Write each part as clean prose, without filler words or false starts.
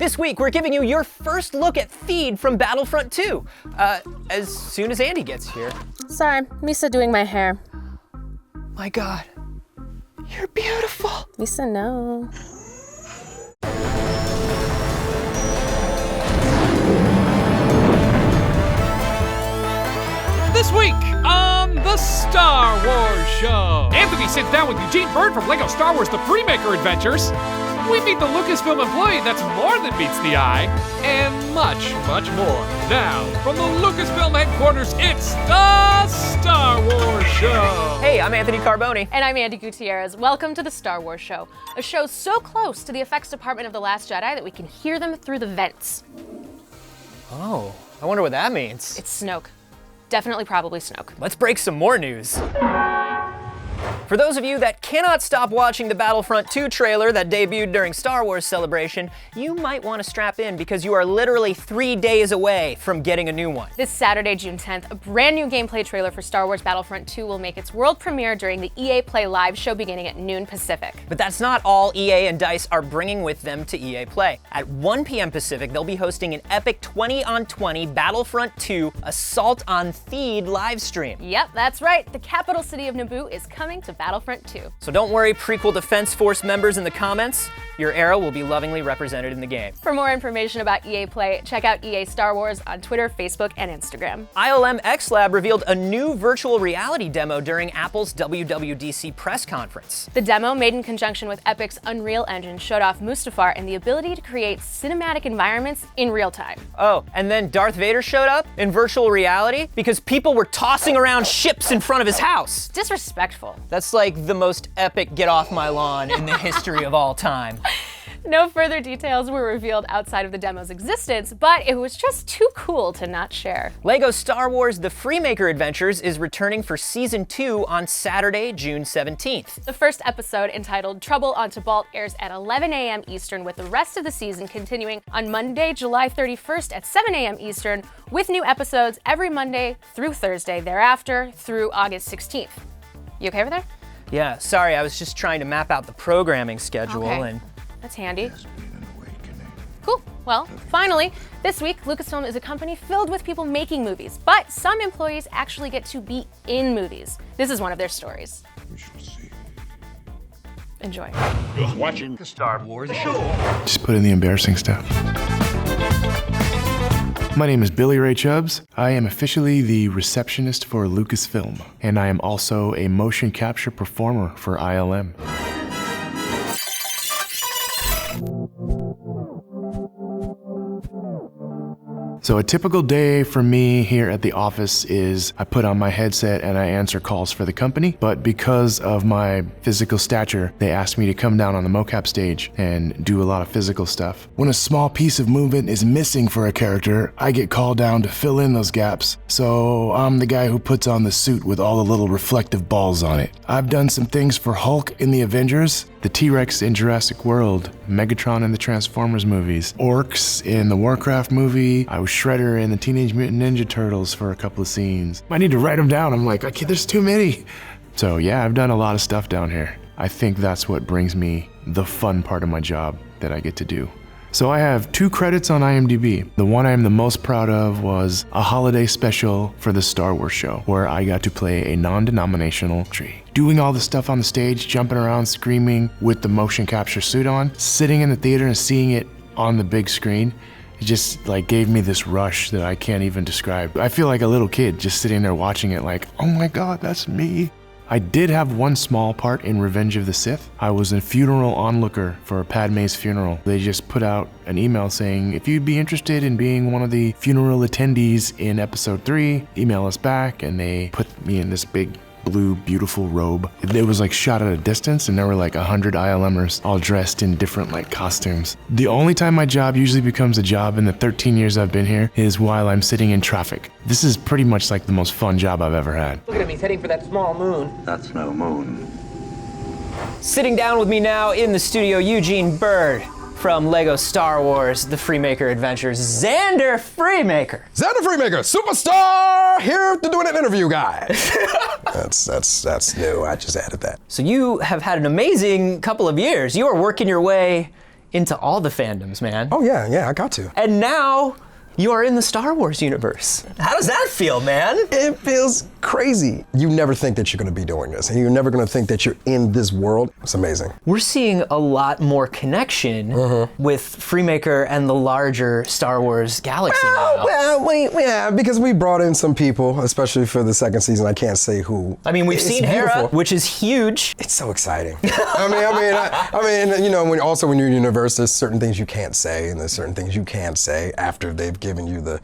This week, we're giving you your first look at Feed from Battlefront II, as soon as Andy gets here. Sorry, Misa doing my hair. My God, you're beautiful. Misa, no. This week on the Star Wars Show, Anthony sits down with Eugene Byrd from LEGO Star Wars The Freemaker Adventures. We meet the Lucasfilm employee that's more than meets the eye, and much, much more. Now, from the Lucasfilm headquarters, it's the Star Wars Show. Hey, I'm Anthony Carboni. And I'm Andy Gutierrez. Welcome to the Star Wars Show, a show so close to the effects department of The Last Jedi that we can hear them through the vents. Oh, I wonder what that means. It's Snoke. Definitely, probably Snoke. Let's break some more news. For those of you that cannot stop watching the Battlefront II trailer that debuted during Star Wars Celebration, you might want to strap in because you are literally 3 days away from getting a new one. This Saturday, June 10th, a brand new gameplay trailer for Star Wars Battlefront II will make its world premiere during the EA Play Live show beginning at noon Pacific. But that's not all EA and DICE are bringing with them to EA Play. At 1 p.m. Pacific, they'll be hosting an epic 20-on-20 Battlefront II Assault on Theed live stream. Yep, that's right. The capital city of Naboo is coming to Battlefront 2. So don't worry, prequel Defense Force members in the comments. Your era will be lovingly represented in the game. For more information about EA Play, check out EA Star Wars on Twitter, Facebook, and Instagram. ILM X Lab revealed a new virtual reality demo during Apple's WWDC press conference. The demo, made in conjunction with Epic's Unreal Engine, showed off Mustafar and the ability to create cinematic environments in real time. Oh, and then Darth Vader showed up in virtual reality because people were tossing around ships in front of his house. Disrespectful. That's like the most epic get off my lawn in the history of all time. No further details were revealed outside of the demo's existence, but it was just too cool to not share. LEGO Star Wars The Freemaker Adventures is returning for Season 2 on Saturday, June 17th. The first episode, entitled Trouble on Tybalt, airs at 11 a.m. Eastern, with the rest of the season continuing on Monday, July 31st at 7 a.m. Eastern, with new episodes every Monday through Thursday thereafter through August 16th. You okay over there? Yeah, sorry, I was just trying to map out the programming schedule and... That's handy. Cool. Well, finally, this week, Lucasfilm is a company filled with people making movies, but some employees actually get to be in movies. This is one of their stories. We shall see. Enjoy. You're watching the Star Wars Show. Just put in the embarrassing stuff. My name is Billy Ray Chubbs. I am officially the receptionist for Lucasfilm, and I am also a motion capture performer for ILM. So a typical day for me here at the office is I put on my headset and I answer calls for the company, but because of my physical stature, they asked me to come down on the mocap stage and do a lot of physical stuff. When a small piece of movement is missing for a character, I get called down to fill in those gaps. So I'm the guy who puts on the suit with all the little reflective balls on it. I've done some things for Hulk in the Avengers, the T-Rex in Jurassic World, Megatron in the Transformers movies, Orcs in the Warcraft movie. I was Shredder in the Teenage Mutant Ninja Turtles for a couple of scenes. I need to write them down. I'm like, okay, there's too many. So yeah, I've done a lot of stuff down here. I think that's what brings me the fun part of my job that I get to do. So I have 2 credits on IMDb. The one I'm the most proud of was a holiday special for the Star Wars show, where I got to play a non-denominational tree. Doing all the stuff on the stage, jumping around, screaming with the motion capture suit on, sitting in the theater and seeing it on the big screen, it just like gave me this rush that I can't even describe. I feel like a little kid just sitting there watching it like, oh my God, that's me. I did have one small part in Revenge of the Sith. I was a funeral onlooker for Padme's funeral. They just put out an email saying, if you'd be interested in being one of the funeral attendees in episode 3, email us back, and they put me in this big blue, beautiful robe. It was like shot at a distance, and there were like 100 ILMers all dressed in different like costumes. The only time my job usually becomes a job in the 13 years I've been here is while I'm sitting in traffic. This is pretty much like the most fun job I've ever had. Look at him, he's heading for that small moon. That's no moon. Sitting down with me now in the studio, Eugene Byrd from LEGO Star Wars The Freemaker Adventures, Xander Freemaker. Xander Freemaker, superstar, here to do an interview, guys. That's new, I just added that. So you have had an amazing couple of years. You are working your way into all the fandoms, man. Oh yeah, I got to. And now you are in the Star Wars universe. How does that feel, man? It feels crazy. You never think that you're gonna be doing this, and you're never gonna think that you're in this world. It's amazing. We're seeing a lot more connection with Freemaker and the larger Star Wars galaxy now. Yeah, because we brought in some people, especially for the second season. I can't say who. I mean, we've It's seen Hera, beautiful. which is huge. It's so exciting. I mean, you know, when you're in the universe, there's certain things you can't say, and there's certain things you can say after they've given you the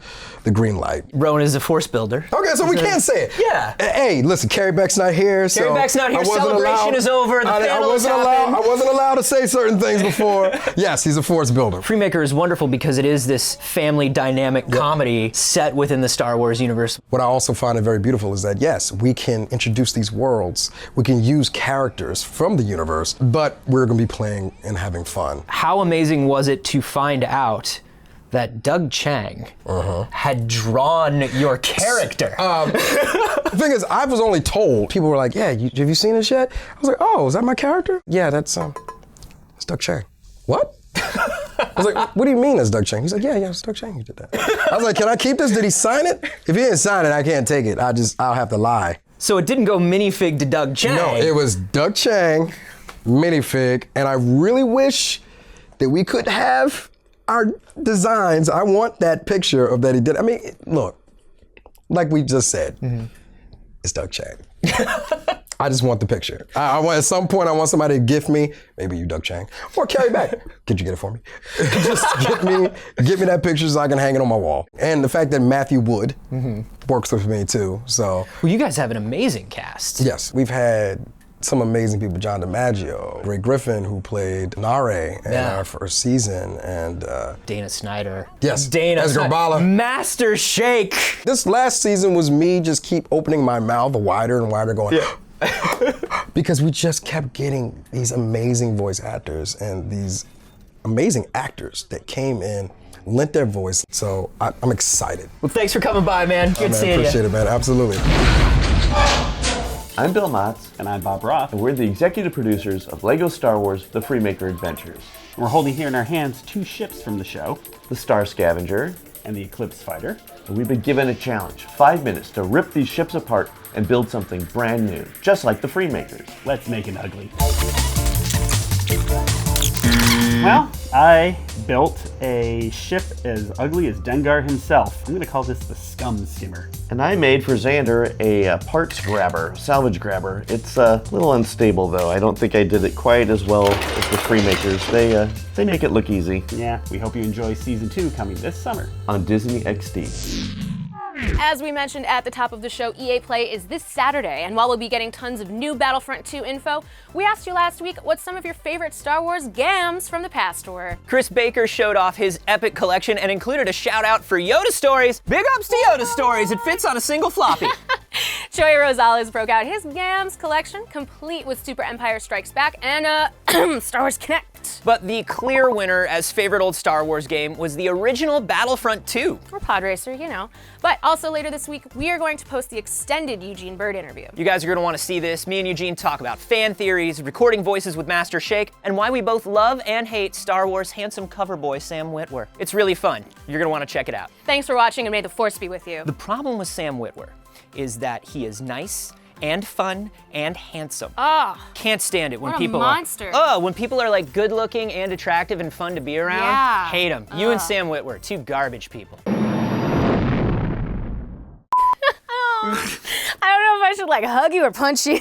green light. Rowan is a force builder. Okay, so we can't say it. Yeah. Hey, listen, Carrie Beck's not here. Carrie Beck's not here. Celebration is over. The panel has happened. I wasn't allowed to say certain things before. Yes, he's a force builder. Freemaker is wonderful because it is this family dynamic comedy set within the Star Wars universe. What I also find it very beautiful is that, yes, we can introduce these worlds, we can use characters from the universe, but we're going to be playing and having fun. How amazing was it to find out that Doug Chang had drawn your character? The thing is, I was only told, people were like, yeah, have you seen this yet? I was like, oh, is that my character? Yeah, that's Doug Chang. What? I was like, what do you mean that's Doug Chang? He's like, yeah, it's Doug Chang who did that. I was like, can I keep this? Did he sign it? If he didn't sign it, I can't take it. I'll have to lie. So it didn't go minifig to Doug Chang. No, it was Doug Chang, minifig, and I really wish that we could have our designs. I want that picture of that he did. I mean, look, like we just said, it's Doug Chang. I just want the picture. I want, at some point, I want somebody to gift me, maybe you, Doug Chang, or Carrie Beck. Could you get it for me? Just get me that picture so I can hang it on my wall. And the fact that Matthew Wood works with me too, so. Well, you guys have an amazing cast. Yes, we've had some amazing people, John DiMaggio, Ray Griffin, who played Nare in our first season, and Dana Snyder. Yes, Dana as Snyder. Garbala. Master Shake. This last season was me just keep opening my mouth wider and wider going, because we just kept getting these amazing voice actors and these amazing actors that came in, lent their voice, so I'm excited. Well, thanks for coming by, man. Good seeing you. Appreciate it, man, absolutely. I'm Bill Motz. And I'm Bob Roth. And we're the executive producers of LEGO Star Wars The Freemaker Adventures. We're holding here in our hands 2 ships from the show, The Star Scavenger. and the Eclipse Fighter. And we've been given a challenge, 5 minutes to rip these ships apart and build something brand new, just like the Freemakers. Let's make it ugly. Well, I built a ship as ugly as Dengar himself. I'm gonna call this the Scum Steamer. And I made for Xander a parts grabber, salvage grabber. It's a little unstable though. I don't think I did it quite as well as the Freemakers. They make it look easy. Yeah, we hope you enjoy season 2 coming this summer. On Disney XD. As we mentioned at the top of the show, EA Play is this Saturday, and while we'll be getting tons of new Battlefront 2 info, we asked you last week what some of your favorite Star Wars gams from the past were. Chris Baker showed off his epic collection and included a shout out for Yoda Stories. Big ups to Yoda Stories. It fits on a single floppy. Joey Rosales broke out his gams collection, complete with Super Empire Strikes Back and Star Wars Connect. But the clear winner as favorite old Star Wars game was the original Battlefront 2. Or Pod Racer, you know. But also later this week, we are going to post the extended Eugene Byrd interview. You guys are going to want to see this. Me and Eugene talk about fan theories, recording voices with Master Shake, and why we both love and hate Star Wars handsome cover boy Sam Witwer. It's really fun. You're going to want to check it out. Thanks for watching, and may the Force be with you. The problem with Sam Witwer is that he is nice and fun and handsome. Can't stand it when what a people monster. when people are like good looking and attractive and fun to be around. Yeah. Hate them. You and Sam Witwer, 2 garbage people. I don't know if I should like hug you or punch you.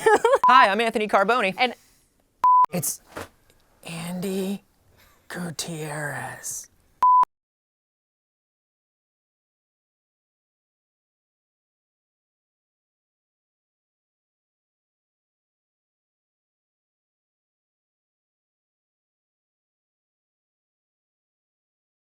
Hi, I'm Anthony Carboni. And it's Andy Gutierrez.